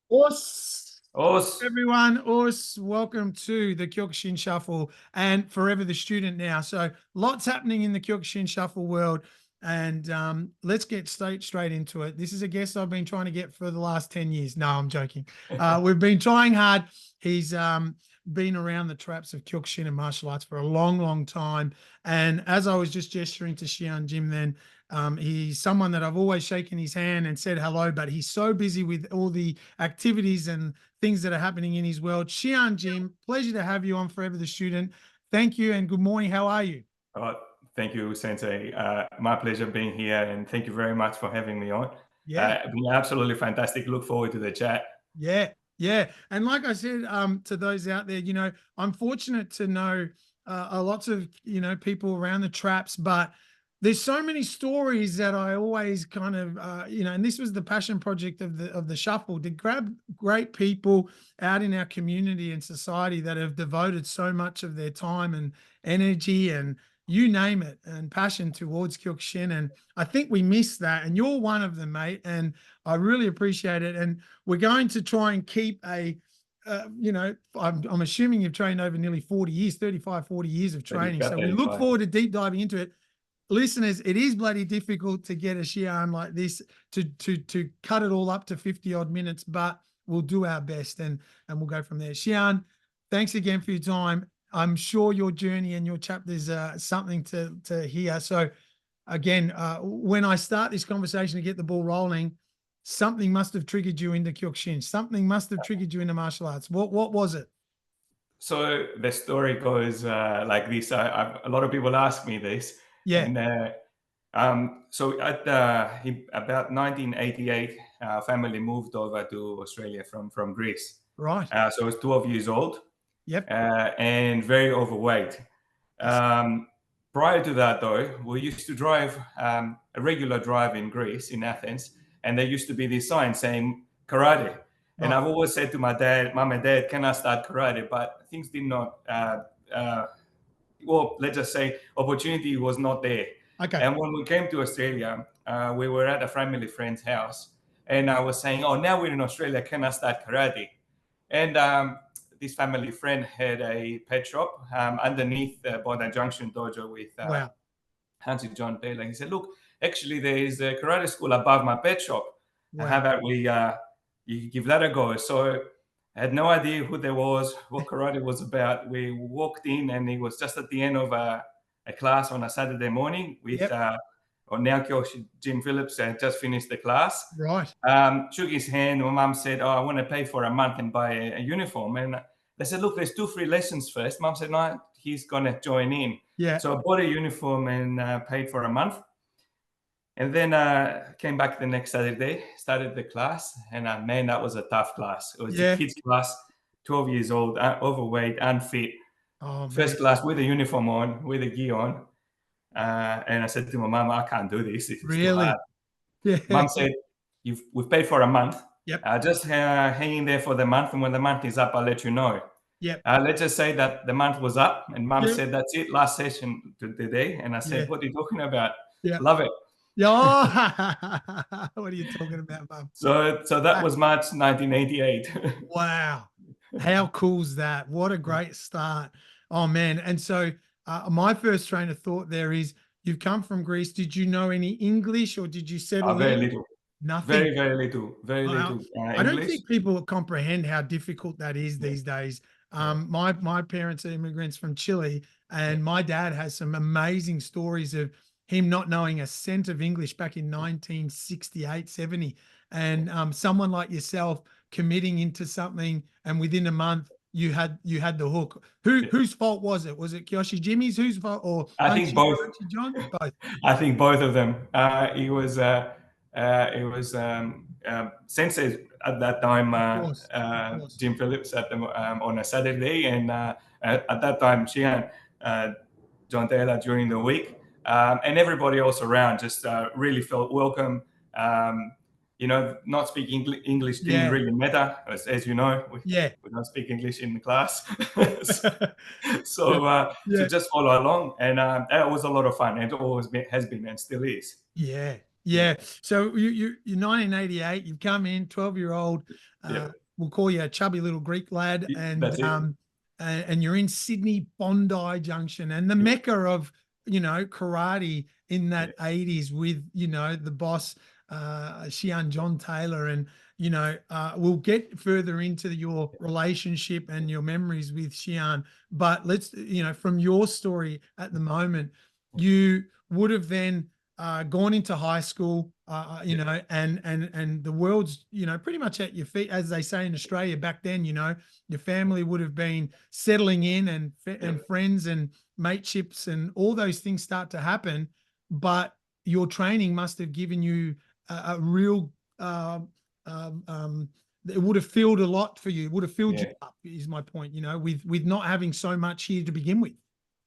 Us, Os. everyone, us, welcome to the Kyokushin Shuffle and Forever the Student now. So lots happening in the Kyokushin Shuffle world, and let's get straight into it. This is a guest I've been trying to get for the last 10 years. No, I'm joking. We've been trying hard. He's been around the traps of Kyokushin and martial arts for a long time. And as I was just gesturing to Shihan Jim then, he's someone that I've always shaken his hand and said hello, but he's so busy with all the activities and things that are happening in his world. Shihan Jim, pleasure to have you on Forever the Student. Thank you and good morning. How are you? Oh, thank you, Sensei. My pleasure being here, and thank you very much for having me on. Yeah. Been absolutely fantastic. Look forward to the chat. Yeah. And like I said, to those out there, I'm fortunate to know a lots of, people around the traps, but there's so many stories that I always kind of, and this was the passion project of the shuffle, to grab great people out in our community and society that have devoted so much of their time and energy and you name it and passion towards Kyokushin. And I think we missed that. And you're one of them, mate. And I really appreciate it. And we're going to try and keep I'm assuming you've trained over nearly 40 years, 35, 40 years of training. So we look forward to deep diving into it. Listeners, it is bloody difficult to get a Shihan like this to cut it all up to 50 odd minutes, but we'll do our best and we'll go from there. Shihan, thanks again for your time. I'm sure your journey and your chapters are something to hear. So again, when I start this conversation to get the ball rolling, something must have triggered you into Kyokushin. Something must have triggered you into martial arts. What was it? So the story goes like this. A lot of people ask me this. Yeah. And so at about 1988, our family moved over to Australia from Greece. Right. So I was 12 years old. Yep. And very overweight. Prior to that, though, we used to drive a regular drive in Greece, in Athens, and there used to be this sign saying karate. And I've always said to my dad, Mom and Dad, can I start karate? But things did not, let's just say opportunity was not there. Okay. And when we came to Australia, we were at a family friend's house. And I was saying, now we're in Australia, can I start karate? And this family friend had a pet shop underneath Bondi Junction Dojo with Hanshi John Taylor. He said, look, actually there is a karate school above my pet shop. How about you give that a go? So I had no idea who there was, what karate was about. We walked in and it was just at the end of a class on a Saturday morning with now Kyokushin Jim Phillips had just finished the class. Right. Shook his hand. My mum said, I want to pay for a month and buy a uniform. And they said, look, there's 2 free lessons first. Mum said, no, he's going to join in. Yeah. So I bought a uniform and paid for a month. And then came back the next Saturday, started the class. And man, that was a tough class. It was a kids class, 12 years old, overweight, unfit. First class with a uniform on, with a gi on. And I said to my mum, I can't do this. It's too hard. Yeah. Mum said, we've paid for a month. Yep. Just hang in there for the month. And when the month is up, I'll let you know. Yep. Let's just say that the month was up and Mum said, that's it, last session today. And I said, what are you talking about? Love it. What are you talking about, Mum? So that was March 1988. Wow. How cool's that? What a great start. Oh, man. And so my first train of thought there is, you've come from Greece. Did you know any English or did you settle very little. Nothing. Very, very little. Very little I don't think people comprehend how difficult that is these days. My parents are immigrants from Chile, and my dad has some amazing stories of him not knowing a cent of English back in 1968, 70. And someone like yourself committing into something, and within a month you had the hook. Whose fault was it? Was it Kyoshi Jimmy's? Whose fault? Or I think both. John? Both. I think both of them. It was Sensei at that time, Jim Phillips on a Saturday, and at that time Shihan John Taylor during the week. And everybody else around just really felt welcome. Not speaking English didn't really matter, as you know. We don't speak English in the class. so just follow along. And it was a lot of fun. It always has been and still is. Yeah. Yeah. So you're 1988. You've come in, 12-year-old. Yeah, We'll call you a chubby little Greek lad, that's it. and you're in Sydney Bondi Junction, and the mecca of karate in Yeah, that 80s with the boss Shihan John Taylor, and we'll get further into your relationship and your memories with Shihan. But let's from your story at the moment, you would have then gone into high school, and the world's, pretty much at your feet, as they say in Australia back then. Your family would have been settling in, and friends and mateships and all those things start to happen. But your training must have given you a real, it would have filled a lot for you. It would have filled you yeah, up, is my point, with not having so much here to begin with.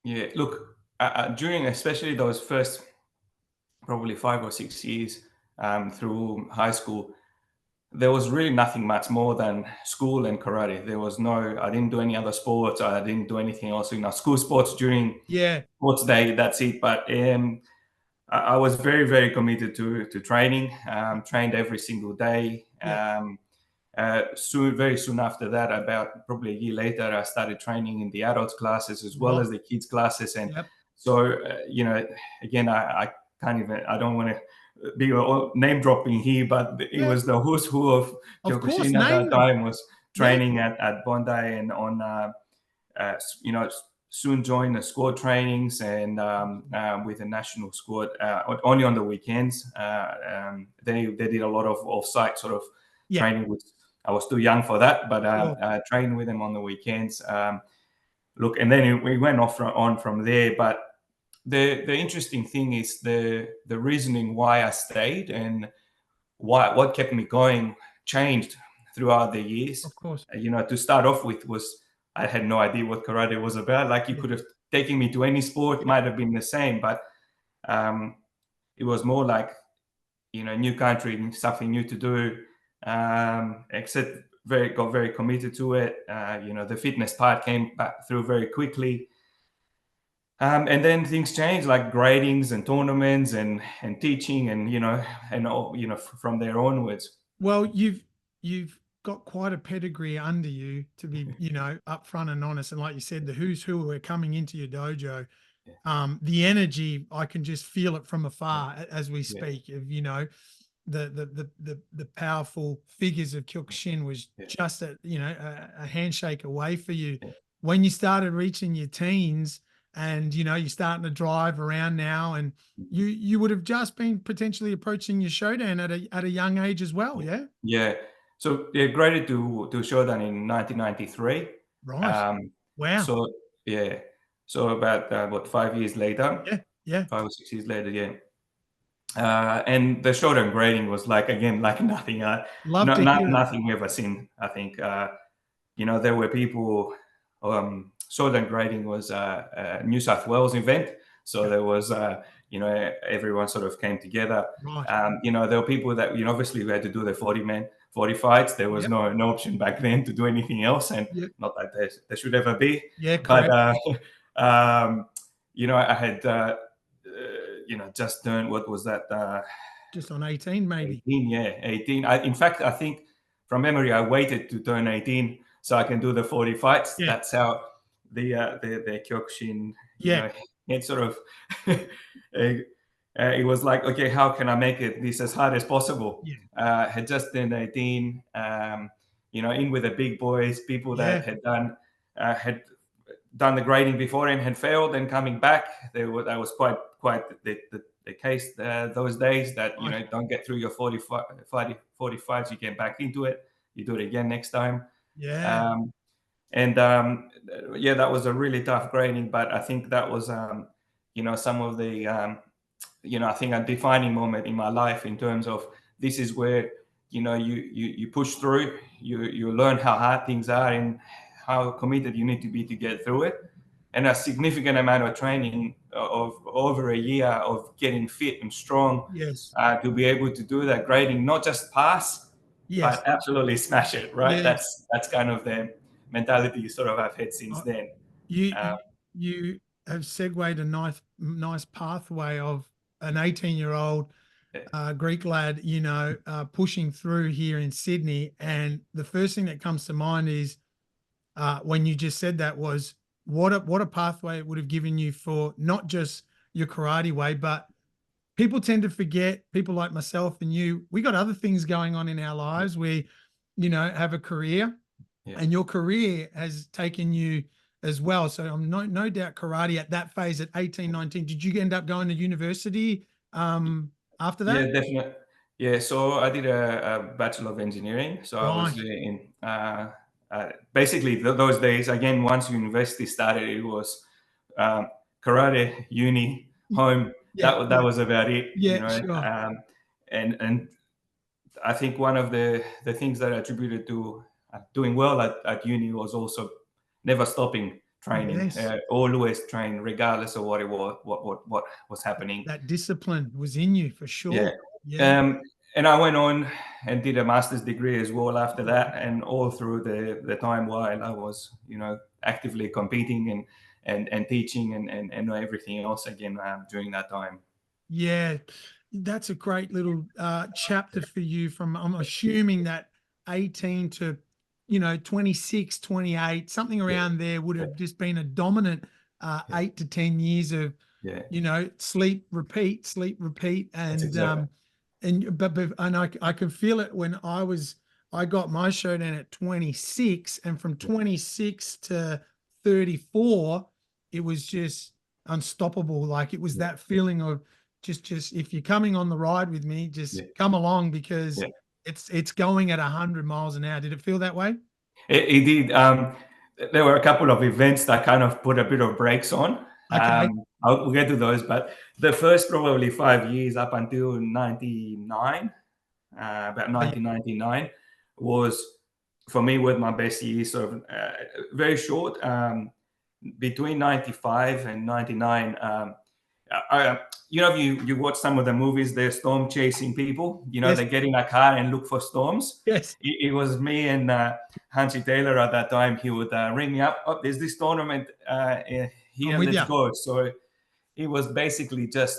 yeah. Look, during especially those first probably 5 or 6 years through high school, there was really nothing much more than school and karate. There was no, I didn't do any other sports. I didn't do anything else. School sports during Yeah. sports day, that's it. But I was very, very committed to training. Trained every single day. Yeah. Very soon after that, about probably a year later, I started training in the adults classes as well Right. as the kids classes. And Yep. so, again, I can't even, I don't want to be name dropping here, but it Yeah. was the who's who of Of course. Kyokushin at Name that them. time was Yeah. training at Bondi and on, uh, you know, soon joined the squad trainings and with the national squad only on the weekends. They did a lot of off-site sort of Yeah. training, which I was too young for that, but Sure. trained with them on the weekends. Look, and then we went on from there. But the interesting thing is the reasoning why I stayed and what kept me going changed throughout the years. Of course. To start off with was I had no idea what karate was about. Like you Yeah. could have taken me to any sport, Yeah. might have been the same, but um, it was more like new country, something new to do. Except got very committed to it. The fitness part came back through very quickly. And then things changed, like gradings and tournaments and teaching, and all, from there onwards. Well, you've got quite a pedigree under you to be, upfront and honest. And like you said, the who's who are coming into your dojo. Yeah, The energy, I can just feel it from yeah, afar as we yeah, speak. Of the powerful figures of Kyokushin was yeah, just a handshake away for you. yeah. When you started reaching your teens, and you're starting to drive around now, and you would have just been potentially approaching your Shodan at a young age as well. Yeah. Yeah. Yeah. So yeah, graded to Shodan in 1993. Right. Um, Wow. so yeah, so about what 5 years later, Yeah. Yeah. 5 or 6 years later, yeah. And the Shodan grading was like again like nothing, Love to hear it. nothing we ever seen. I think there were people. Shodan grading was a New South Wales event, so Yeah. there was everyone sort of came together. Right. There were people that obviously we had to do the 40 fights. There was Yep. no option back then to do anything else, and Yep. not that there should ever be. Yeah. But Correct. I had just turned, what was that? Just on 18, maybe. 18, yeah, 18. In fact, I think from memory, I waited to turn 18 so I can do the 40 fights. Yeah. That's how the Kyokushin, Yeah. it sort of it was like, okay, how can I make this as hard as possible? Yeah. Had just turned 18, in with the big boys, people Yeah. that had done the grading before and had failed, and coming back, that was quite the case those days, that Right. don't get through your 45s, you get back into it, you do it again next time. Yeah. um, and yeah, that was a really tough grading, but I think that was some of the I think a defining moment in my life, in terms of this is where you push through, you learn how hard things are and how committed you need to be to get through it, and a significant amount of training of over a year of getting fit and strong Yes. to be able to do that grading, not just pass, Yes. but absolutely smash it. Right? Yeah. That's kind of the mentality sort of I've had since Uh, then. You Uh, you have segued a nice pathway of an 18-year-old Greek lad, pushing through here in Sydney. And the first thing that comes to mind is when you just said that was what a pathway it would have given you for not just your karate way, but people tend to forget, people like myself and you, we got other things going on in our lives. We, have a career, and your career has taken you as well. So I'm no doubt karate at that phase at 18, 19. Did you end up going to university after that? Yeah, definitely. Yeah, so I did a Bachelor of Engineering. So I was Right. in basically those days, again, once university started, it was um, karate, uni, home. Yeah, That was about it, yeah, sure. And I think one of the things that I attributed to doing well at uni was also never stopping training, Yes. always train regardless of what it was, what was happening. That discipline was in you for Yeah. sure. Yeah. And I went on and did a master's degree as well after that, and all through the time while I was, actively competing and teaching and everything else again during that time. Yeah, that's a great little chapter for you from, I'm assuming that 18 to, 26, 28, something Yeah, around there would yeah, have just been a dominant yeah, 8 to 10 years of, yeah. sleep, repeat. That's exactly. And I could feel it when I got my showdown at 26, and from Yeah, 26 to 34, it was just unstoppable. Like it was yeah, that feeling of just if you're coming on the ride with me, just yeah, come along, because yeah. it's going at 100 miles an hour. Did it feel that way? It did. There were a couple of events that kind of put a bit of brakes on. Okay. We'll get to those, but the first probably 5 years up until 99, about Oh, yeah. 1999, was for me with my best years. So very short, between 95 and 99. You watch some of the movies, they're storm chasing people. Yes. They get in a car and look for storms. Yes. It was me and Hanshi Taylor at that time. He would ring me up. Oh, there's this tournament I'm here. with Let's you. go. So it was basically just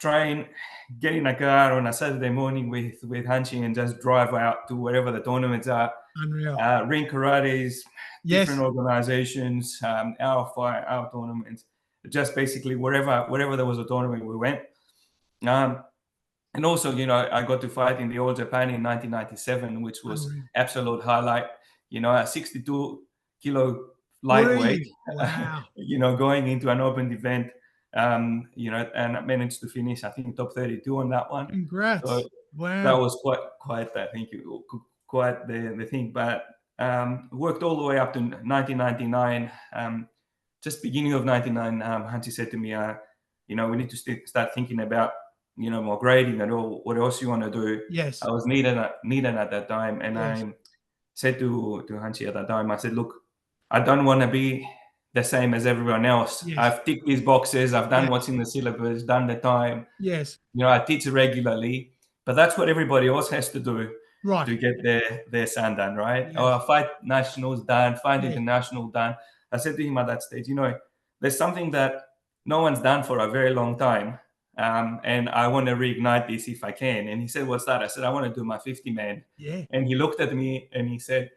trying, get in a car on a Saturday morning with Hanshi and just drive out to wherever the tournaments are. Unreal. Ring karates, different Yes. organizations, our fire, our tournaments, just basically wherever there was a tournament, we went. Um, and also, I got to fight in the All Japan in 1997, which was Unreal. absolute highlight. A 62-kilo Were lightweight, you? Wow. going into an open event, and I managed to finish, I think, top 32 on that one. So Congrats. that Wow. was quite I think quite the thing. But worked all the way up to 1999. Just beginning of 99, Hansi said to me, we need to start thinking about more grading and all. What else you want to do? Yes. I was needed at that time, and Yes. I said to Hansi at that time, I said, look, I don't want to be the same as everyone else. Yes. I've ticked these boxes. I've done Yeah. what's in the syllabus, done the time. Yes. I teach regularly, but that's what everybody else has to do Right. to get their san done, right? Yes. Or fight nationals done, fight Yeah. international done. I said to him at that stage, there's something that no one's done for a very long time. And I want to reignite this if I can. And he said, what's that? I said, I want to do my 50 man. Yeah. And he looked at me and he said,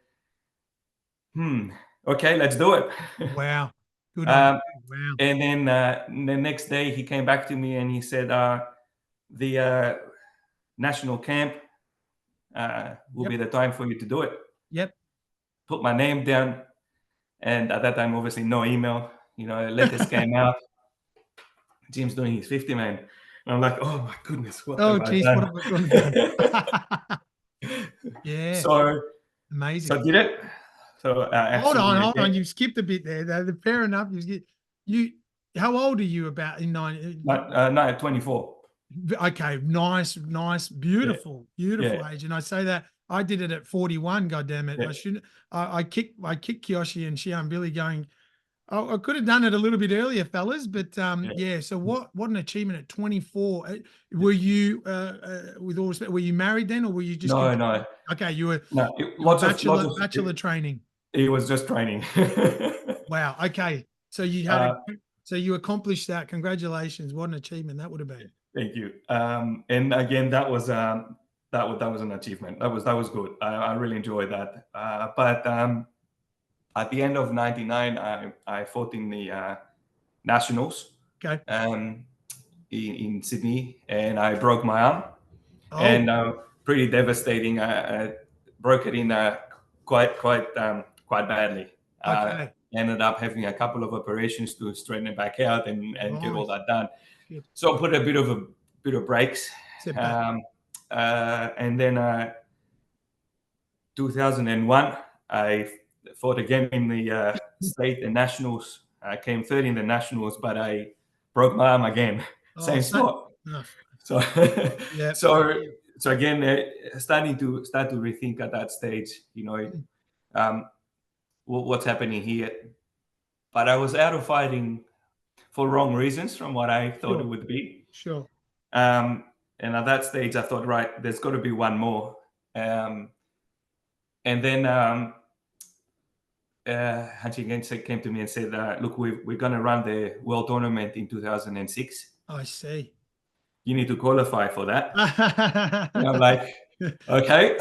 okay, let's do it. Wow. Good on um, you. Wow. and then the next day he came back to me and he said, the national camp will Yep. be the time for you to do it. Yep. Put my name down. And at that time, obviously, no email. Letters came out. Jim's doing his 50 man. And I'm like, oh my goodness, what Oh, have I geez, what done? have I gone and done? Yeah. so Amazing. did it. So Hold actually, on. You skipped a bit there. Fair enough. You. How old are you? About in nine? no, 24. Okay, nice, Yeah, beautiful yeah, age. And I say that I did it at 41. God damn it! yeah. I shouldn't. I kicked Kyoshi and Shihan Billy going. Oh, I could have done it a little bit earlier, fellas, but Yeah. yeah. So what an achievement at 24. Yeah. Were you, with all respect, were you married then, or were you just No. okay? You were No, bachelor training. it was just training. Wow. Okay. So you uh, so you accomplished that. Congratulations. What an achievement that would have been. Thank you. And again, that was an achievement. That was good. I really enjoyed that. But at the end of '99, I fought in the nationals Okay. in Sydney, and I broke my arm, Oh, and pretty devastating. I broke it in quite badly. okay. Ended up having a couple of operations to straighten it back out and get all Right. that done. Shit. So I put a bit of breaks, Step back. and then 2001, I fought again in the state and nationals. I came third in the nationals, but I broke my arm again, Oh, same so, spot. enough. So, Yeah. so again, starting to rethink at that stage. Um, what's happening here? But I was out of fighting for wrong reasons from what I thought it Sure. would be. Sure. And at that stage, I thought, right, there's got to be one more. And then Hanshi again came to me and said, look, we're going to run the world tournament in 2006. I see. You need to qualify for that. And I'm like, okay,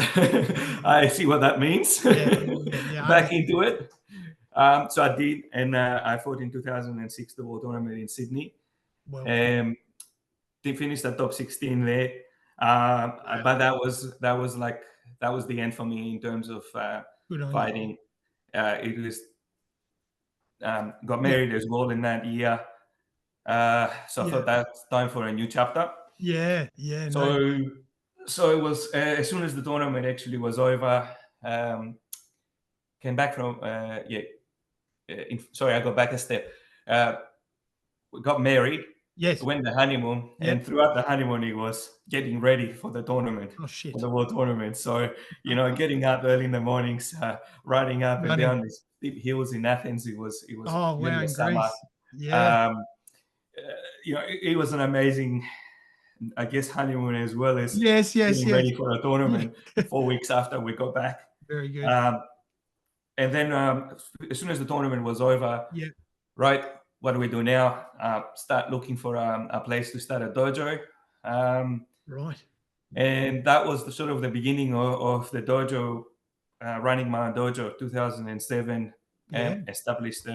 I see what that means. Yeah. Back into it. So I did, and I fought in 2006 the world tournament in Sydney. Well, Did finish the top 16 there, but that was the end for me in terms of good on you. fighting. It was got married as well in that year, so I thought that's time for a new chapter. Yeah. So it was as soon as the tournament actually was over. Came back from sorry, I got back a step. We got married. Yes. Went the honeymoon, and throughout the honeymoon, he was getting ready for the tournament, shit. for the world tournament. So, getting up early in the mornings, riding up and down the steep hills in Athens. It was Oh, wow, in summer. Greece. Yeah. It was an amazing, I guess, honeymoon as well as Yes. getting ready for a tournament 4 weeks after we got back. Very good. And then as soon as the tournament was over, right, what do we do now? Start looking for a place to start a dojo. Right. And that was the beginning of the dojo, running my own dojo, 2007, and established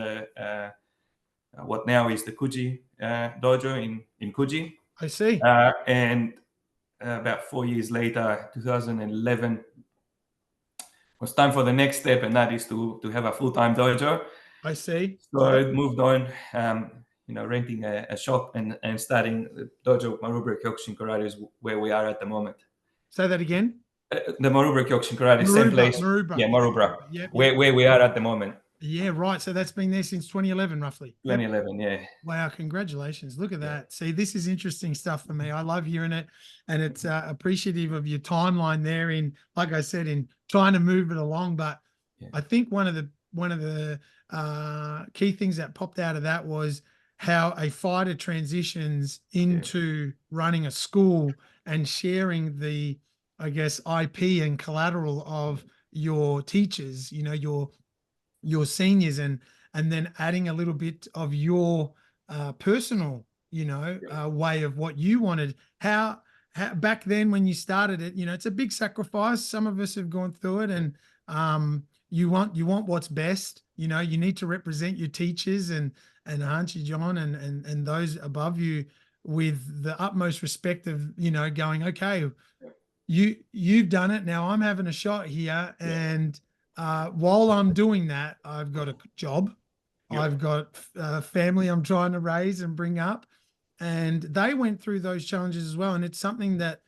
what now is the Kuji dojo in Kuji. I see. And about 4 years later, 2011, was time for the next step, and that is to have a full-time dojo. I see. So I moved on, renting a shop and starting the dojo Marubra Kyokushin Karate is where we are at the moment. Say that again. The Marubra Kyokushin Karate, same place. Marubra. Yeah, Marubra. Where we are at the moment. Yeah, right. So that's been there since 2011, roughly. 2011, yeah. Wow, congratulations. Look at that. See, this is interesting stuff for me. I love hearing it. And it's appreciative of your timeline there in, like I said, in trying to move it along. But I think one of the key things that popped out of that was how a fighter transitions into running a school and sharing the, I guess, IP and collateral of your teachers, your seniors, and then adding a little bit of your personal, way of what you wanted. How back then when you started it, it's a big sacrifice. Some of us have gone through it, and you want what's best. You need to represent your teachers and Hanshi John and those above you with the utmost respect of, going, okay, you've done it. Now I'm having a shot here. And while I'm doing that, I've got a job. I've got a family I'm trying to raise and bring up. And they went through those challenges as well. And it's something that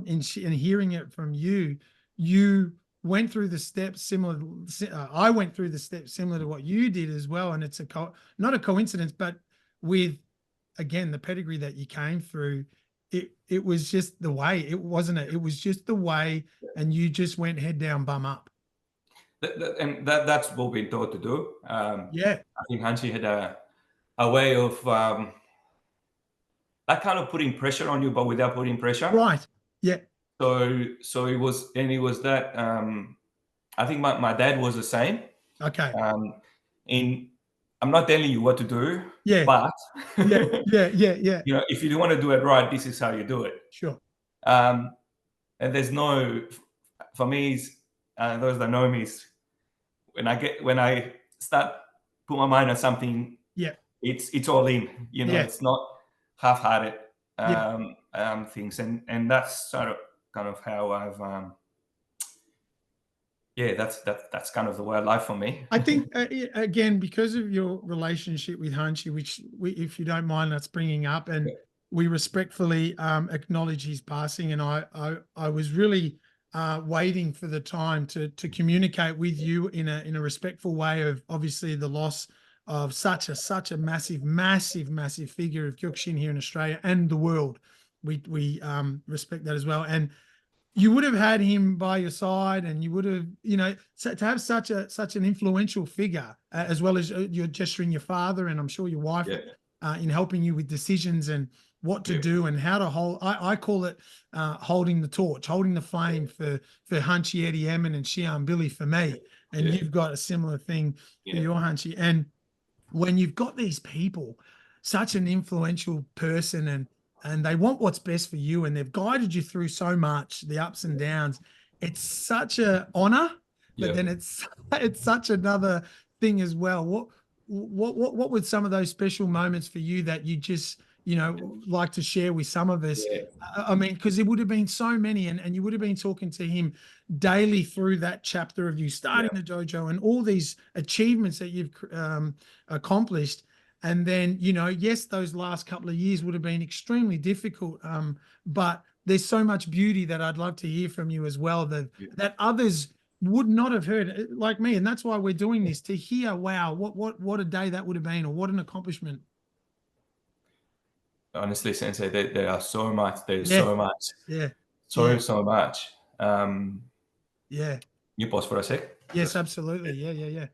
in hearing it from you, you went through the steps similar. I went through the steps similar to what you did as well. And it's not a coincidence, but with, again, the pedigree that you came through, it was just the way. It wasn't it. It was just the way, and you just went head down, bum up. That's what we're taught to do. I think Hanshi had a way of that kind of putting pressure on you, but without putting pressure. Right. Yeah. So it was that. I think my dad was the same. Okay. I'm not telling you what to do, Yeah. but Yeah. you know, if you want to do it right, this is how you do it. Sure. And there's no, for me, those that know me, when I start put my mind on something, Yeah. it's all in. You know, Yeah. it's not half-hearted Yeah. things, and that's sort of kind of how I've that's kind of the way of life for me. I think again, because of your relationship with Hanshi, which if you don't mind us bringing up, and we respectfully acknowledge his passing, and I was really waiting for the time to communicate with you in a respectful way of obviously the loss of such a massive figure of Kyokushin here in Australia and the world. We respect that as well, and you would have had him by your side, and you would have, you know, to have such an influential figure, as well as you're gesturing your father, and I'm sure your wife, in helping you with decisions and what to do and how to hold. I call it holding the torch, holding the flame for Hanshi Eddie Emin and Shihan Billy for me. And you've got a similar thing for your Hanshi. And when you've got these people, such an influential person, and they want what's best for you, and they've guided you through so much, the ups and downs, it's such a honor, but then it's such another thing as well. What were some of those special moments for you that you just, you know, like to share with some of us? I mean, because there would have been so many, and you would have been talking to him daily through that chapter of you starting the dojo and all these achievements that you've accomplished. And then, you know, yes, those last couple of years would have been extremely difficult, but there's so much beauty that I'd love to hear from you as well, that others would not have heard, like me. And that's why we're doing this, to hear, wow, what a day that would have been, or what an accomplishment. Honestly, Sensei, there are so much. There's Yeah. so much. Yeah. So much. Yeah. You pause for a sec? Yes, absolutely. Yeah.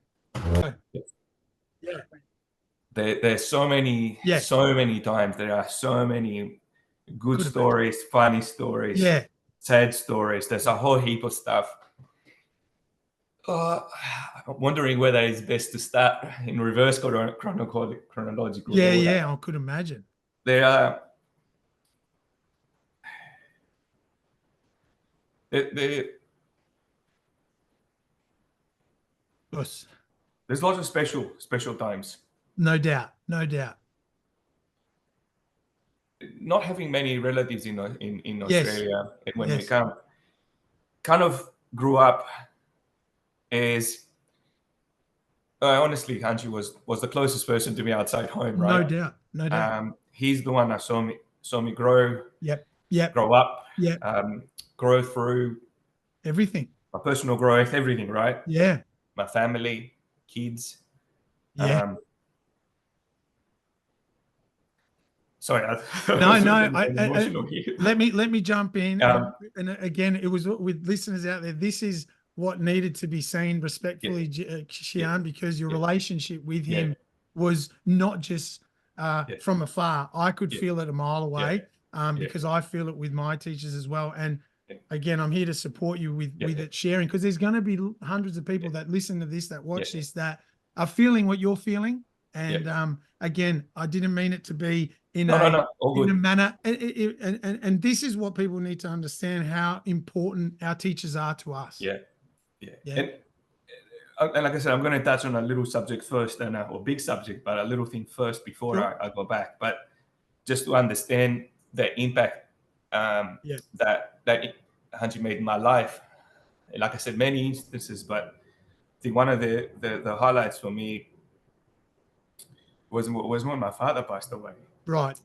There's so many times. There are so many good stories, funny stories, sad stories. There's a whole heap of stuff. I'm wondering whether it's best to start in reverse chronological. Yeah, I could imagine. There are there's lots of special times. No doubt. Not having many relatives in Australia, and when we kind of grew up as honestly, Hanshi was the closest person to me outside home, right? No doubt. He's the one that saw me grow. Grow up. Grow through everything. My personal growth, everything, right? Yeah. My family, kids. Yeah. Sorry. Let me jump in. And again, it was with listeners out there. This is what needed to be seen respectfully, Shihan, because your relationship with him was not just from afar. I could feel it a mile away, because I feel it with my teachers as well. And again, I'm here to support you with it sharing, because there's going to be hundreds of people that listen to this, that watch this, that are feeling what you're feeling. And again, I didn't mean it to be in a manner. And this is what people need to understand, how important our teachers are to us. Yeah. And like I said, I'm going to touch on a little subject first, and or big subject, but a little thing first before I go back. But just to understand the impact that Hanshi made in my life. And like I said, many instances, but I think one of the highlights for me was when my father passed away. Right.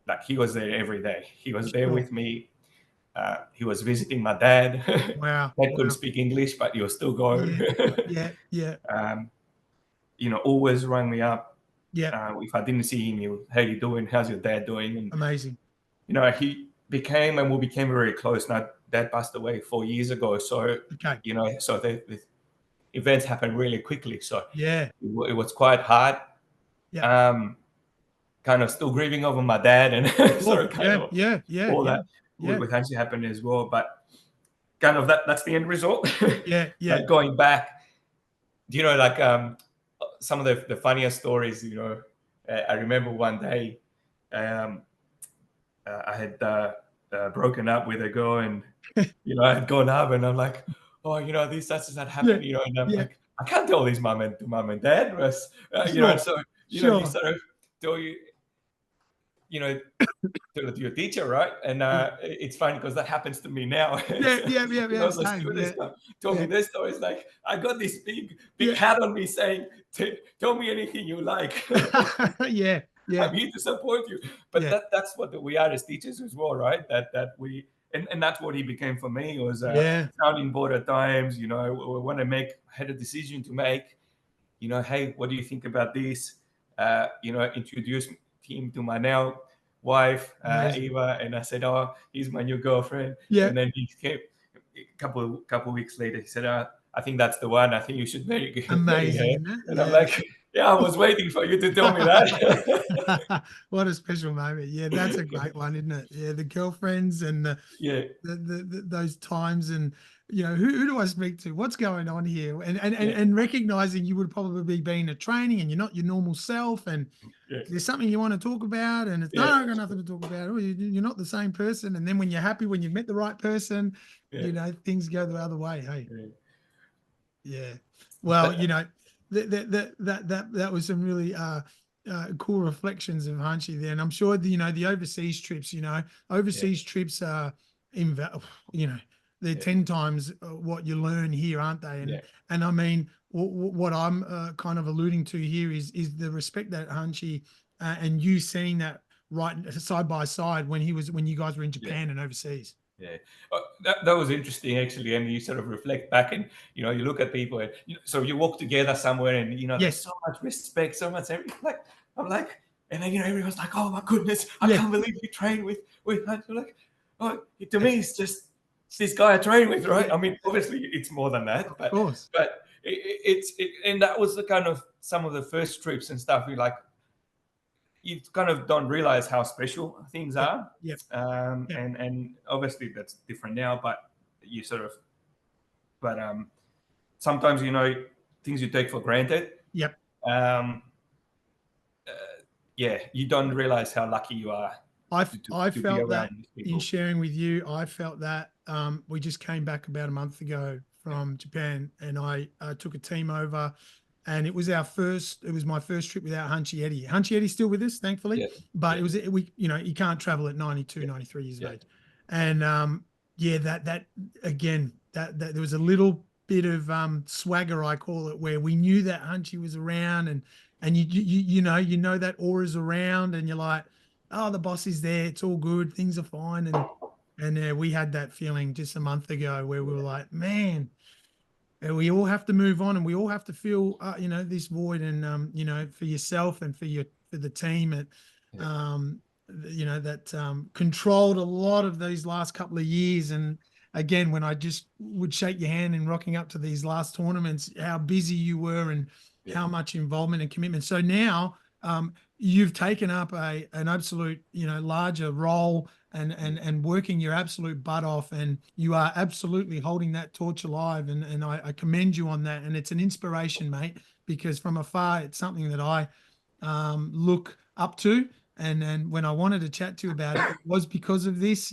Like he was there every day. He was there with me. He was visiting my dad. Wow. Dad couldn't speak English, but he was still going. Yeah. You know, always rang me up. Yeah. If I didn't see him, how you doing? How's your dad doing? And, amazing. You know, we became very close. Now, Dad passed away 4 years ago. So, you know, so the events happened really quickly. So it was quite hard. Kind of still grieving over my dad, and sort of kind of all that with Hanshi happened as well. But kind of that's the end result. Yeah. Like going back, you know, like some of the funniest stories, you know, I remember one day I had broken up with a girl, and you know, I had gone up, and I'm like, oh, you know, this such as that Yeah. happened, you know, and I'm Yeah. like, I can't tell this mom and dad, was, you know, and Sure. so you know, you Sure. sort of tell you know, to your teacher, right? And Yeah. it's funny because that happens to me now. Yeah. So, Yeah. Yeah. you Yeah. know, so Same. students Yeah. told me Yeah. this story. It's like, I got this big Yeah. hat on me saying, tell me anything you like. Yeah. Yeah. I'm here to support you. But Yeah. that's what we are as teachers as well, right? That we and that's what he became for me. It was Yeah. sounding board at times. You know, when I had a decision to make, you know, hey, what do you think about this? You know, introduced him to my now wife, Amazing. Eva, and I said, oh, he's my new girlfriend. Yeah. And then he came a couple weeks later. He said, I think that's the one. I think you should marry Amazing, her. isn't it? And I'm Yeah. like, yeah, I was waiting for you to tell me that. What a special moment. Yeah, that's a great one, isn't it? Yeah, the girlfriends and Yeah, those times, and who do I speak to? What's going on here? yeah, And recognizing you would probably be in a training and you're not your normal self, and yeah, there's something you want to talk about, and it's no, yeah, I got nothing to talk about. Oh, you're not the same person. And then when you're happy, when you've met the right person, yeah, things go the other way. Hey. yeah. Yeah. Well, But that was some really cool reflections of Hanshi there. And I'm sure the overseas trips, yeah, overseas trips are you know, they're yeah, 10 times what you learn here, aren't they? yeah, And I mean, what I'm kind of alluding to here is the respect that Hanshi and you seeing that right side by side when you guys were in yeah. Japan and overseas. Yeah, that was interesting actually, and you sort of reflect back, and you know, you look at people, and so you walk together somewhere, and you know, there's Yes. so much respect, so much everything. Like I'm like, and then you know, everyone's like, oh my goodness, I Yeah. can't believe you train with that. You're like, oh, to me, it's just this guy I train with, right? Yeah, I mean, obviously, it's more than that, of course. but and that was the kind of some of the first trips and stuff. We like you kind of don't realize how special things Yep. are. Yep. Yep. And obviously that's different now, but you sort of, but sometimes, you know, things you take for granted. Yep. Um, uh, yeah, you don't realize how lucky you are I to be felt that around these in people. sharing with you. I felt that we just came back about a month ago Yeah, from Japan, and I took a team over, and it was my first trip without Hanshi Eddie. Hanshi Eddie's still with us, thankfully, yeah, but yeah, he can't travel at 92, 93 years yeah, of age. And yeah, that again, that there was a little bit of swagger, I call it, where we knew that Hanshi was around, and you know that aura's around, and you're like, oh, the boss is there. It's all good. Things are fine. And we had that feeling just a month ago where we were like, man, we all have to move on, and we all have to feel, this void. And, for yourself and for the team, and, yeah, um, that controlled a lot of these last couple of years. And again, when I just would shake your hand and rocking up to these last tournaments, how busy you were and yeah, how much involvement and commitment. So now, you've taken up an absolute, larger role, and working your absolute butt off, and you are absolutely holding that torch alive. And I commend you on that. And it's an inspiration, mate, because from afar, it's something that I look up to. And when I wanted to chat to you about it, it was because of this.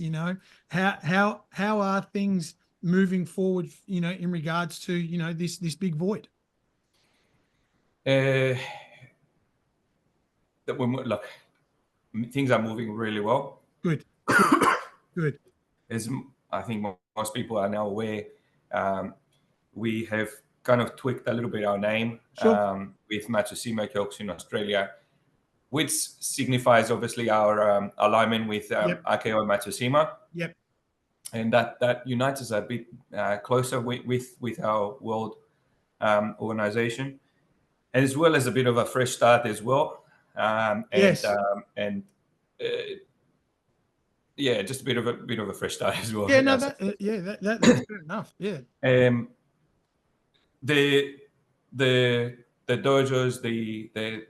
How are things moving forward, in regards to, this big void? yeah. That we look, things are moving really well. Good, good, good. As I think most people are now aware, um, we have kind of tweaked a little bit our name Sure. with Matsushima Kyokushin Australia, which signifies obviously our alignment with Yep. RKO Matsushima, Yep. and that unites us a bit closer with our world organization, as well as a bit of a fresh start as well, Yes. and uh, yeah, just a bit of a fresh start as well. Yeah. No. That's fair enough. Yeah. Um, the the the dojos, the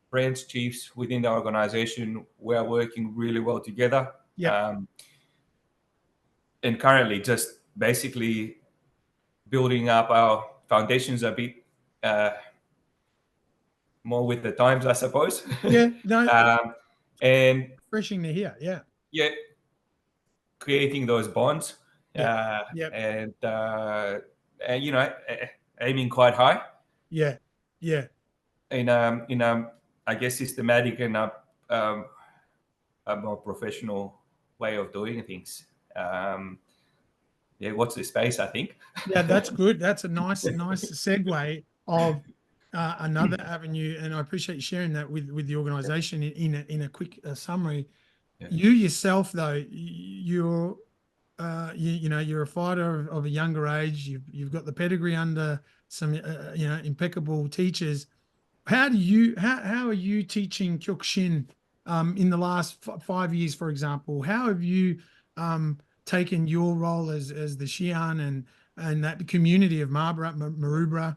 branch chiefs within the organization, we are working really well together. Yep. And currently just basically building up our foundations a bit more with the times, I suppose. Yeah, no, And refreshing to hear. Yeah, yeah, creating those bonds, yeah, yeah, and you know, aiming quite high yeah, yeah. in I guess systematic and a more professional way of doing things. Yeah, what's the space? I think. Yeah, that's good. That's a nice segue of another avenue, and I appreciate you sharing that with the organisation in a quick summary. Yeah. You yourself, though, you're you know, you're a fighter of a younger age. You've got the pedigree under some you know, impeccable teachers. How are you teaching Kyokushin in the last 5 years, for example? How have you taken your role as the Shihan and that community of Marubra?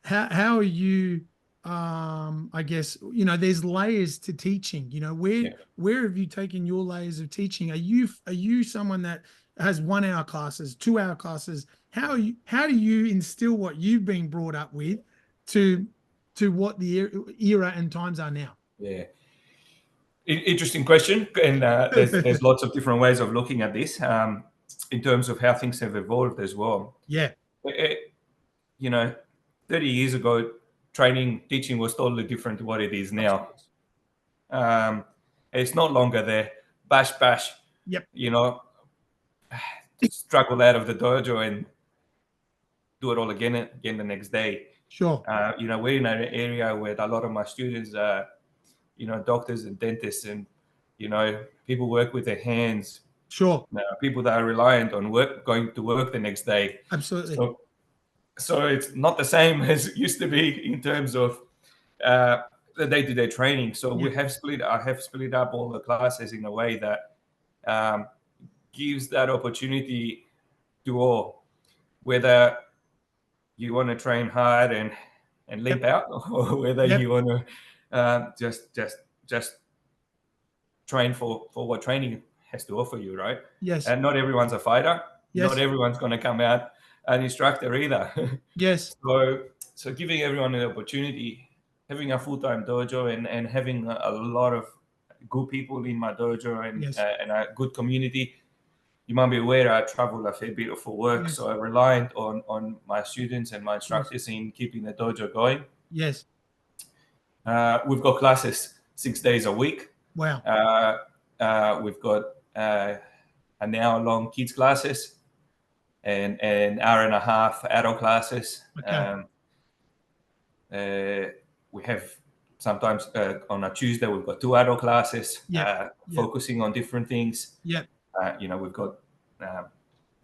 How are you? I guess, you know, there's layers to teaching. You know, Yeah. where have you taken your layers of teaching? Are you someone that has 1 hour classes, 2 hour classes? How do you instill what you've been brought up with to what the era and times are now? Yeah. Interesting question, and there's lots of different ways of looking at this in terms of how things have evolved as well. Yeah, You know, 30 years ago, teaching was totally different to what it is now. It's no longer there. Bash, bash. Yep. You know, struggle out of the dojo and do it all again the next day. Sure. You know, we're in an area where a lot of my students are, you know, doctors and dentists, and you know, people work with their hands. Sure. People that are reliant on going to work the next day. Absolutely. So it's not the same as it used to be in terms of the day-to-day training. So Yeah. I have split up all the classes in a way that gives that opportunity to all, whether you want to train hard and limp out, or whether Yep. you want to just train for what training has to offer you, right? Yes. And not everyone's a fighter. Yes. Not everyone's going to come out an instructor either. Yes. So giving everyone an opportunity, having a full-time dojo and having a lot of good people in my dojo and Yes. and a good community. You might be aware I travel a fair bit for work, Yes. so I relied on my students and my instructors in keeping the dojo going. Yes. We've got classes 6 days a week. Wow. We've got an hour-long kids classes and an hour and a half adult classes. Okay. We have sometimes on a Tuesday we've got 2 adult classes, focusing on different things. Yeah. You know, we've got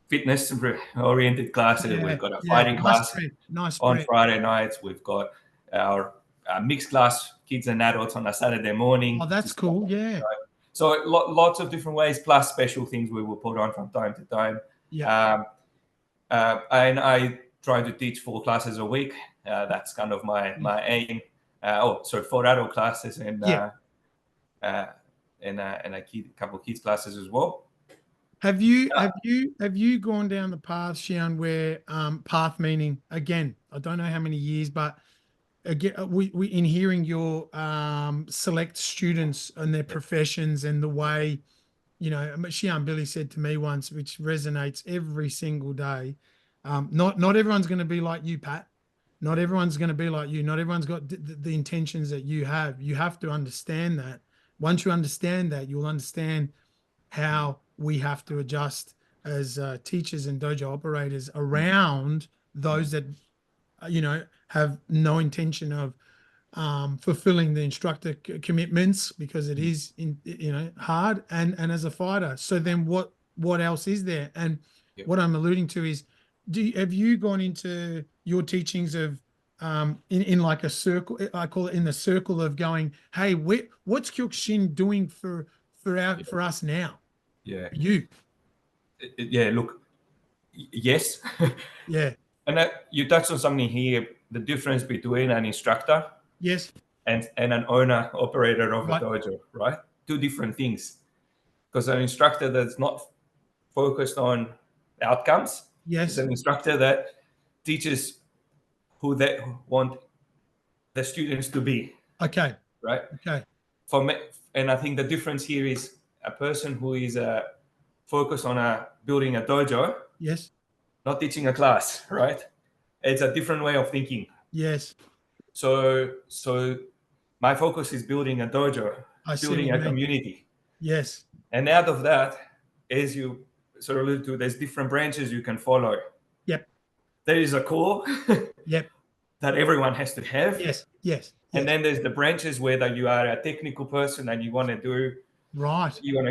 fitness-oriented classes. Yeah. We've got a fighting class Nice on spread. Friday nights. We've got our mixed class, kids and adults, on a Saturday morning. Oh, that's cool. Yeah. So lots of different ways, plus special things we will put on from time to time. Yeah. And I try to teach 4 classes a week. That's kind of my aim. 4 adult classes and a couple of kids classes as well. Have you gone down the path, Shihan, where path meaning, again, I don't know how many years, but again, we in hearing your select students and their professions and the way, you know, Shihan Billy said to me once, which resonates every single day. Not everyone's going to be like you, Pat. Not everyone's going to be like you. Not everyone's got the intentions that you have. You have to understand that. Once you understand that, you'll understand how we have to adjust as teachers and dojo operators around those that, you know, have no intention of fulfilling the instructor commitments, because it is hard, and as a fighter. So then what else is there? And what I'm alluding to is, have you gone into your teachings of in like a circle? I call it in the circle of going, hey, what's Kyokushin doing for us now? Yeah. Look, yes. Yeah. And you touched on something here, the difference between an instructor Yes. and an owner operator of a dojo, right? 2 different things. Because an instructor that's not focused on outcomes is an instructor that teaches who they want the students to be, Okay. right? Okay. For me, and I think the difference here is a person who is focused on building a dojo, Yes. not teaching a class, right? It's a different way of thinking. Yes. So my focus is building a dojo, I see building what a you mean. community. Yes. And out of that, as you sort of alluded to, there's different branches you can follow. Yep. There is a core Yep. that everyone has to have. Yes. Yes. And Yes. then there's the branches whether you are a technical person and you want to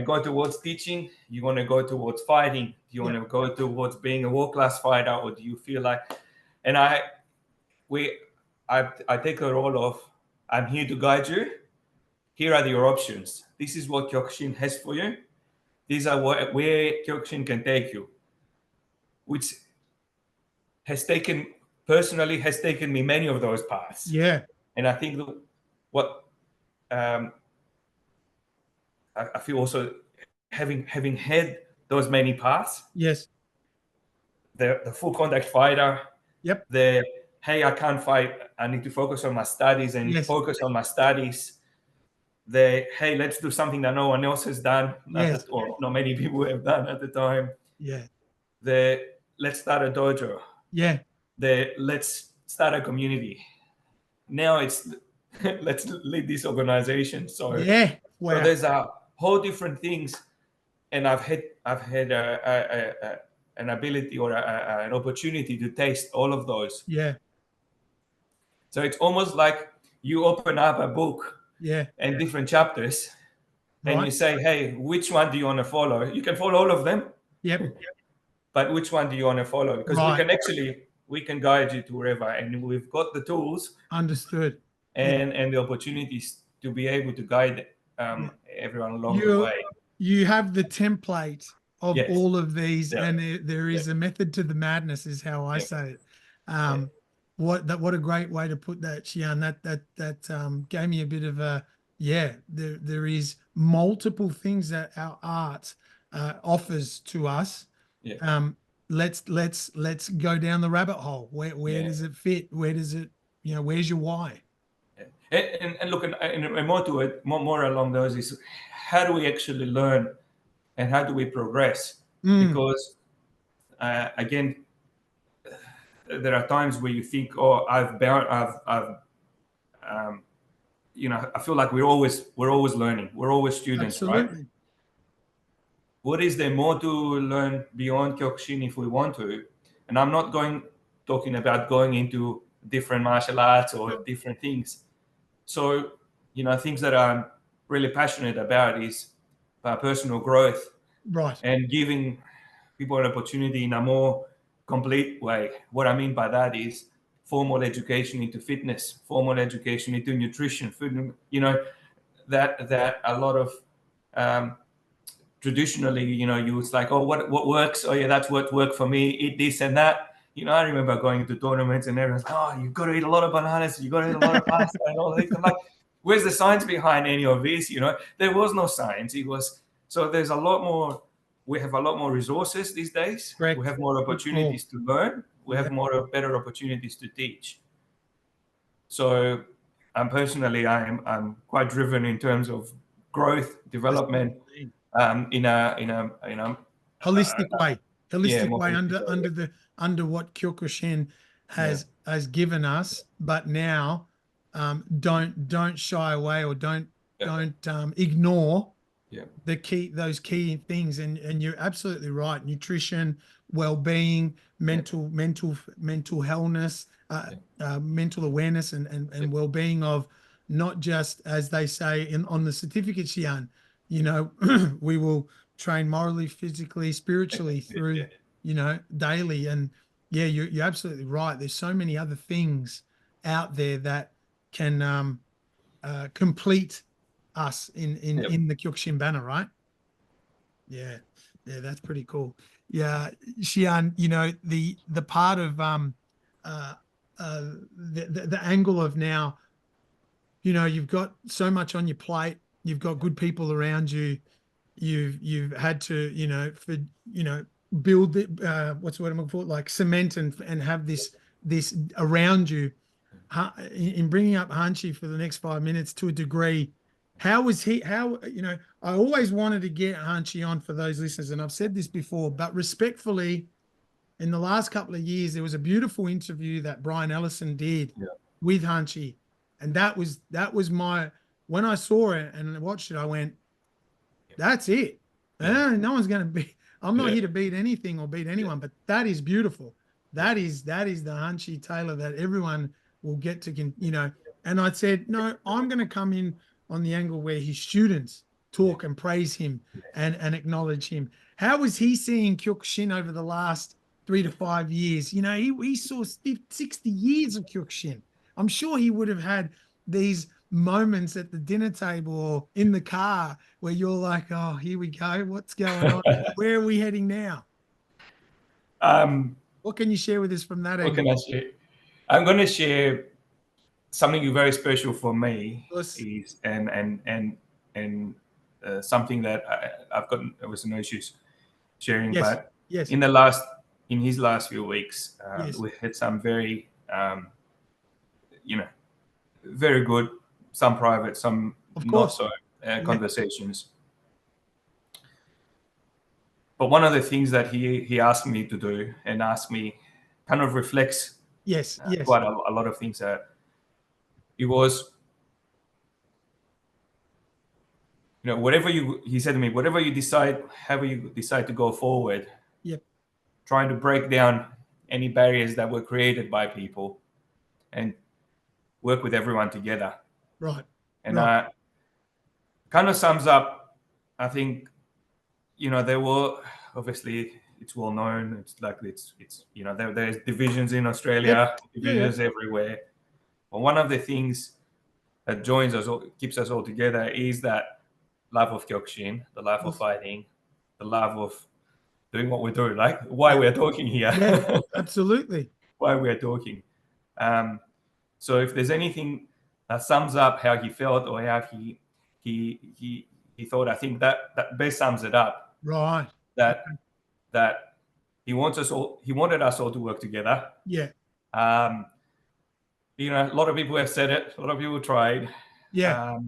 go towards teaching, you want to go towards fighting, you want to go towards being a world-class fighter, or do you feel like, and I take the role of, I'm here to guide you. Here are your options. This is what Kyokushin has for you. These are where Kyokushin can take you, which has taken me many of those paths. Yeah. And I think what I feel also having had those many paths. Yes. The full contact fighter. Yep. The hey, I can't fight. I need to focus on my studies and focus on my studies. The hey, let's do something that no one else has done, or not many people have done at the time. Yeah. The let's start a dojo. Yeah. The let's start a community. Now it's let's lead this organization. So yeah, wow. So there's a whole different things, and I've had an ability or an opportunity to taste all of those. Yeah. So it's almost like you open up a book. Yeah. And different chapters, and you say, hey, which one do you want to follow? You can follow all of them. Yep. But which one do you want to follow? Because we can guide you to wherever, and we've got the tools. Understood. And the opportunities to be able to guide everyone along the way. You have the template of all of these, and there is a method to the madness, is how I say it. What a great way to put that, Shihan. That gave me a bit of a there is multiple things that our art offers to us. Let's go down the rabbit hole. Where does it fit? Where does it, where's your why? And look, and more to it, more along those is, how do we actually learn and how do we progress? Because again, there are times where you think, oh, I feel like we're always learning. We're always students. Absolutely. Right? What is there more to learn beyond Kyokushin if we want to? And I'm not talking about going into different martial arts or different things. So, things that I'm really passionate about is personal growth. Right. And giving people an opportunity in a more complete way. What I mean by that is formal education into fitness, formal education into nutrition, food, that a lot of traditionally, it's like, oh, what works? Oh yeah, that's what worked for me. Eat this and that. I remember going to tournaments and everyone's like, oh, you've got to eat a lot of bananas, you've got to eat a lot of pasta and all this. I'm like, where's the science behind any of this? There was no science. So there's a lot more. We have a lot more resources these days. Correct. We have more opportunities to learn. We have better opportunities to teach. So I'm quite driven in terms of growth, development, in a holistic way. Under what Kyokushin has given us, but now don't shy away or don't ignore those key things. And you're absolutely right. Nutrition, well-being, mental wellness, mental awareness, and well-being of not just, as they say on the certificate, Shihan, we will train morally, physically, spiritually through, daily. And you're absolutely right. There's so many other things out there that can complete us in the Kyokushin banner, right? Yeah, that's pretty cool. Yeah, Shihan, the part of the angle of now, you've got so much on your plate, you've got good people around you, you've had to build it, what's the word I'm looking for, like cement and have this this around you. In bringing up Hanshi for the next 5 minutes to a degree, how was he? How, I always wanted to get Hanshi on for those listeners, and I've said this before, but respectfully, in the last couple of years, there was a beautiful interview that Brian Ellison did with Hanshi, and that was my, when I saw it and watched it, I went, that's it. No one's going to be. I'm not here to beat anything or beat anyone, but that is beautiful. That is the Hanshi Taylor that everyone will get to, And I said, no, I'm going to come in on the angle where his students talk and praise him and acknowledge him. How was he seeing Kyokushin over the last 3 to 5 years? He saw 60 years of Kyokushin. I'm sure he would have had these moments at the dinner table or in the car where you're like, oh, here we go. What's going on? Where are we heading now? What can you share with us from that angle? What can I share? I'm going to share something very special for me. Is and something that I've got. There was no issues sharing, but in his last few weeks, we had some very, very good, some private, some not so conversations. But one of the things that he asked me to do and asked me kind of reflects quite a lot of things that it was, he said to me, whatever you decide, however you decide to go forward, trying to break down any barriers that were created by people and work with everyone together. Right. And kind of sums up, I think, there were, obviously, it's well known. It's like, it's there's divisions in Australia, divisions everywhere. But one of the things that joins us, keeps us all together, is that love of Kyokushin, the love of fighting, the love of doing what we're doing, like why we're talking here. Yeah, absolutely. Why we're talking. So if there's anything that sums up how he felt or how he thought, I think that best sums it up. Right. That he wanted us all to work together. Yeah. A lot of people have said it. A lot of people tried. Yeah.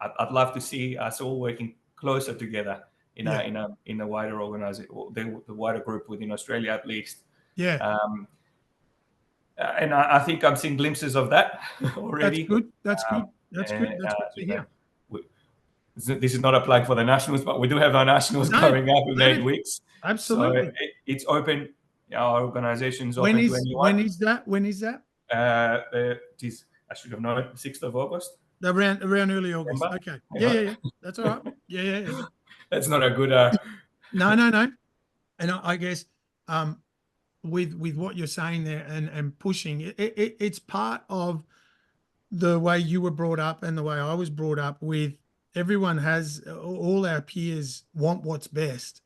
I'd love to see us all working closer together in a wider organization, the wider group within Australia at least. Yeah. And I think I'm seeing glimpses of that already. That's good. That's good to hear. This is not a plug for the Nationals, but we do have our Nationals coming up in 8 weeks. Absolutely. So it's open. Our organization's open to anyone. When is that? I should have known, 6th of August. Around early August. Remember? Okay. Yeah. That's all right. Yeah. That's not a good. No. And I guess with what you're saying there and pushing, it's part of the way you were brought up and the way I was brought up with. Everyone all our peers want what's best.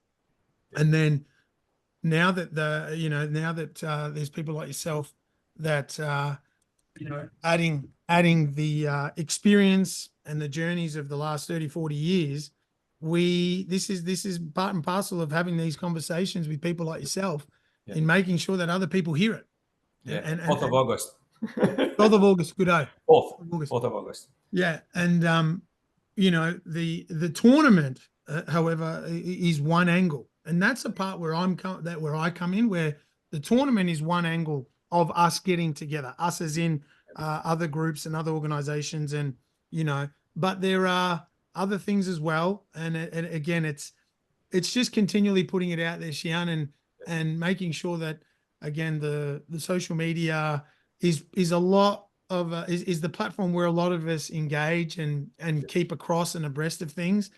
And then now that there's people like yourself that, adding the experience and the journeys of the last 30, 40 years, this is part and parcel of having these conversations with people like yourself in making sure that other people hear it. Yeah. 4th of August. 4th of August. Good day. 4th of August. Yeah. And, the tournament, however, is one angle. And that's the part where I come in, where the tournament is one angle of us getting together, us as in other groups and other organizations. And, but there are other things as well. And again, it's just continually putting it out there, Shihan, and making sure that, again, the social media is a lot of is the platform where a lot of us engage and keep across and abreast of things.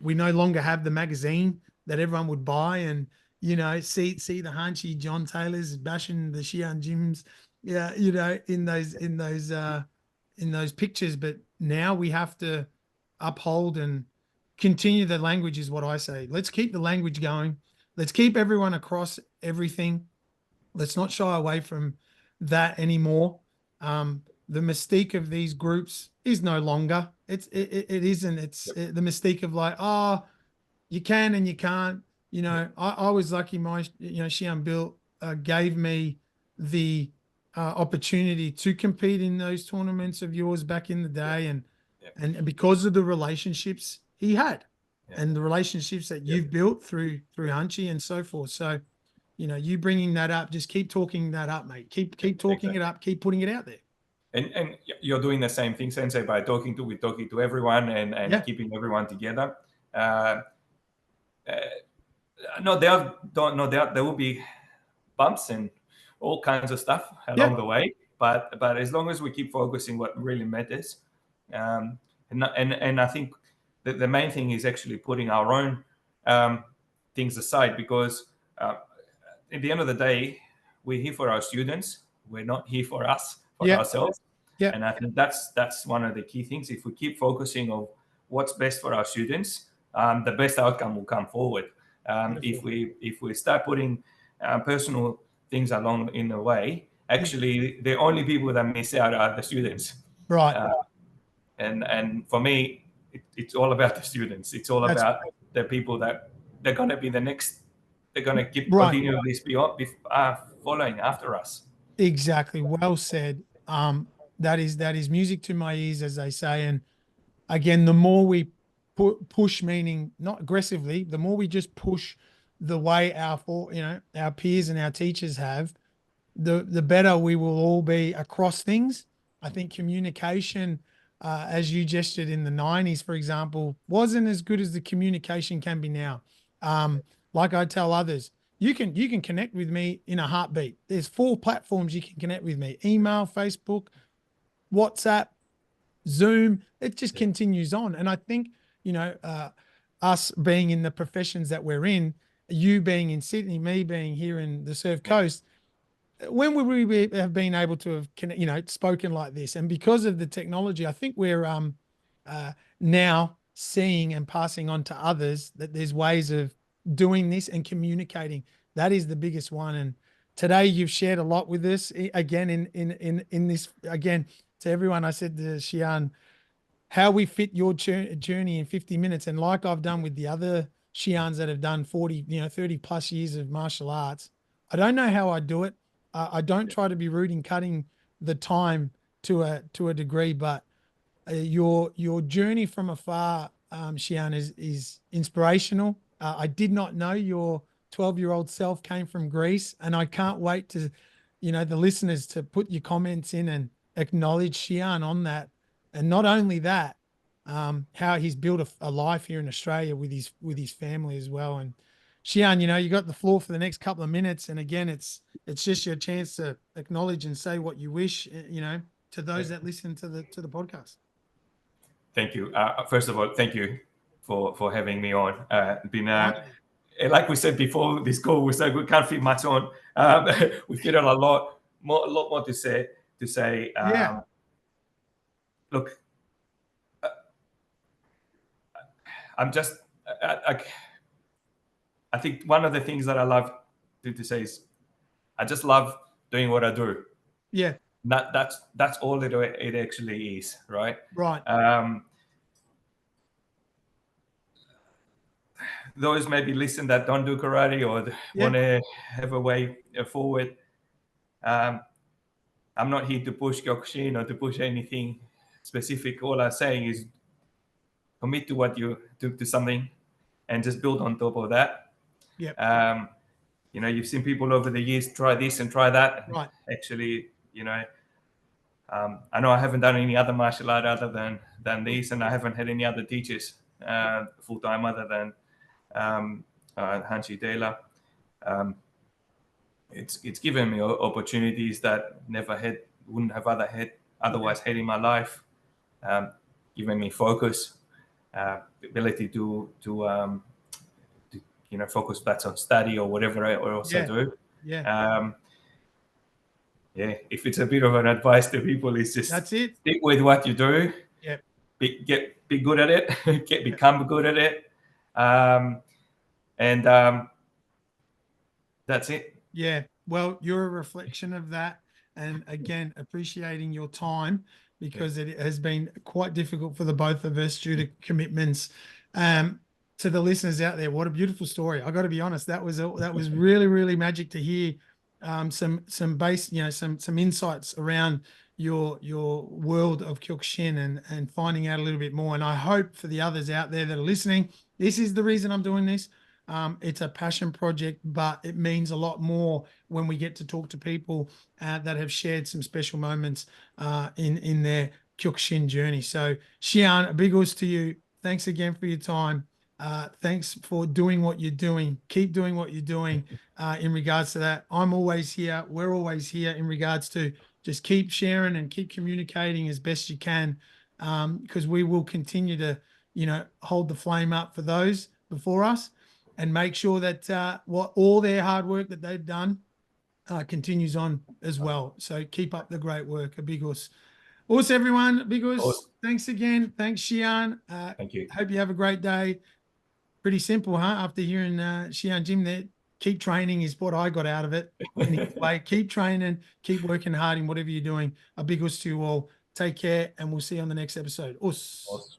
We no longer have the magazine that everyone would buy and see the Hanshi John Taylors bashing the Shihan Jims, in those pictures. But now we have to uphold and continue the language, is what I say. Let's keep the language going. Let's keep everyone across everything. Let's not shy away from that anymore. The mystique of these groups is no longer. It isn't. It's the mystique of like, oh, you can and you can't. I was lucky. My Shihan built gave me the opportunity to compete in those tournaments of yours back in the day, and because of the relationships he had, and the relationships that you've built through Hanshi and so forth. So, you bringing that up, just keep talking that up, mate. Keep talking it up, keep putting it out there. And you're doing the same thing, Sensei, by talking to everyone and keeping everyone together. No doubt there will be bumps and all kinds of stuff along the way, but as long as we keep focusing what really matters, and I think that the main thing is actually putting our own things aside, because at the end of the day, we're here for our students. We're not here for us, for ourselves. Yeah. And I think that's one of the key things. If we keep focusing on what's best for our students, the best outcome will come forward. If we start putting personal things along in the way, actually the only people that miss out are the students. Right. And for me, it's all about the students. It's all about the people that they're going to be the next. They're going to keep continue this following after us. Exactly. Well said. That is music to my ears, as they say. And again, the more we push, meaning not aggressively, the more we just push the way our peers and our teachers have, the better we will all be across things. I think communication, as you gestured in the 90s, for example, wasn't as good as the communication can be now. Like I tell others, you can connect with me in a heartbeat. There's 4 platforms you can connect with me: email, Facebook, WhatsApp, Zoom. It just continues on. And I think, us being in the professions that we're in, you being in Sydney, me being here in the Surf Coast, when would we have been able to have, spoken like this? And because of the technology, I think we're now seeing and passing on to others that there's ways of doing this and communicating. That is the biggest one. And today you've shared a lot with us. Again, in this, again, to everyone, I said to Shihan, how we fit your journey in 50 minutes. And like I've done with the other Shihans that have done 40, 30 plus years of martial arts, I don't know how I do it. I don't try to be rude in cutting the time to a degree, but your journey from afar, Shihan, is inspirational. I did not know your 12-year-old self came from Greece, and I can't wait to, the listeners to put your comments in and acknowledge Shihan on that. And not only that, how he's built a life here in Australia with his family as well. And Shihan, you got the floor for the next couple of minutes. And again, it's just your chance to acknowledge and say what you wish, to those that listen to the podcast. Thank you. First of all, thank you for having me on. Like we said before this call, we said we can't fit much on. We fit on a lot more to say. Look, I'm just. I think one of the things that I love to say is, I just love doing what I do. Yeah. That's all it actually is, right? Right. Those maybe listen that don't do karate or want to have a way forward. I'm not here to push Kyokushin or to push anything specific. All I'm saying is commit to what you do to something and just build on top of that. Yeah. You've seen people over the years try this and try that. Right. Actually, I know I haven't done any other martial art other than these, and I haven't had any other teachers full time other than Hanshi Taylor. It's given me opportunities that wouldn't have otherwise had in my life. Given me focus, ability to focus that's on study or whatever else I do. Yeah. If it's a bit of an advice to people, it's just that's it. Stick with what you do. Yeah. Be good at it. Become good at it. And that's it. Yeah. Well, you're a reflection of that. And again, appreciating your time, because it has been quite difficult for the both of us due to commitments. To the listeners out there, what a beautiful story. I got to be honest, that was really, really magic to hear some base, some insights around your world of Kyokushin and finding out a little bit more. And I hope for the others out there that are listening, this is the reason I'm doing this. It's a passion project, but it means a lot more when we get to talk to people that have shared some special moments in their Kyokushin journey. So Shihan, a big us to you. Thanks again for your time. Thanks for doing what you're doing. Keep doing what you're doing in regards to that. I'm always here. We're always here in regards to just keep sharing and keep communicating as best you can, because we will continue to, hold the flame up for those before us and make sure that what all their hard work that they've done continues on as well. So keep up the great work. A big us. Also, everyone, big us. Awesome. Thanks again. Thanks, Shihan. Thank you. Hope you have a great day. Pretty simple, huh? After hearing Shihan Jim there, keep training is what I got out of it. Anyway, keep training, keep working hard in whatever you're doing. A big us to you all. Take care, and we'll see you on the next episode. Us. Awesome.